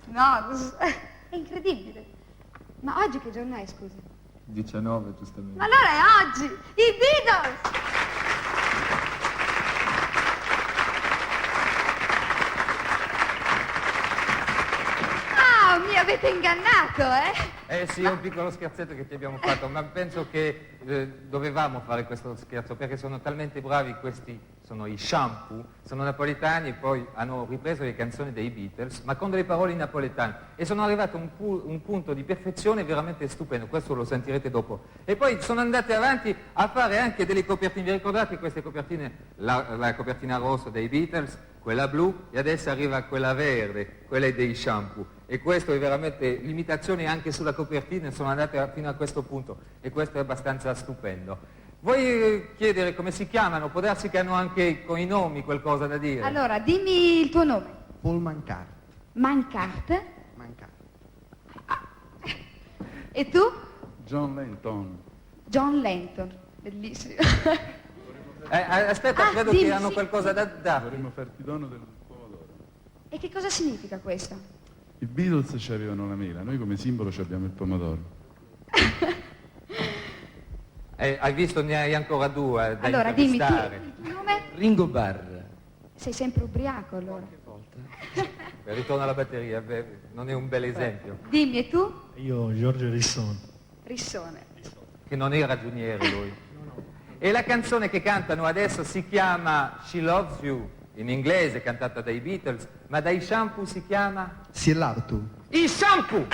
No, è incredibile. Ma oggi che giorno è, scusa? 19, giustamente. Ma allora è oggi! I Beatles! Ah, mi avete ingannato, eh? Sì, è un piccolo scherzetto che ti abbiamo fatto, ma penso che dovevamo fare questo scherzo perché sono talmente bravi, questi sono i Shampoo, sono napoletani e poi hanno ripreso le canzoni dei Beatles, ma con delle parole napoletane e sono arrivati a un punto di perfezione veramente stupendo, questo lo sentirete dopo. E poi sono andate avanti a fare anche delle copertine, vi ricordate queste copertine, la copertina rossa dei Beatles, quella blu e adesso arriva quella verde, quella è dei Shampoo. E questo è veramente, l'imitazione anche sulla copertina sono andate fino a questo punto e questo è abbastanza stupendo. Vuoi chiedere come si chiamano? Può darsi che hanno anche con i nomi qualcosa da dire. Allora, dimmi il tuo nome. Paul Mancart. Mancart. Mancart. E tu? John Lenton. John Lenton. Bellissimo. Aspetta, credo dimmi, che hanno sì. qualcosa da darti. Vorremmo farti dono del pomodoro. E che cosa significa questo? I Beatles ci avevano la mela, noi come simbolo ci abbiamo il pomodoro. Hai visto, ne hai ancora due da Allora, dimmi intervistare. il tuo nome? Ringo Barr. Sei sempre ubriaco, allora. Ritorna alla batteria, beh, non è un bel esempio. Dimmi, e tu? Io, Giorgio Risson. Rissone. Che non è ragioniere lui. E la canzone che cantano adesso si chiama She Loves You, in inglese, cantata dai Beatles, ma dai Shampoo si chiama Si è lato tu. I Shampoo!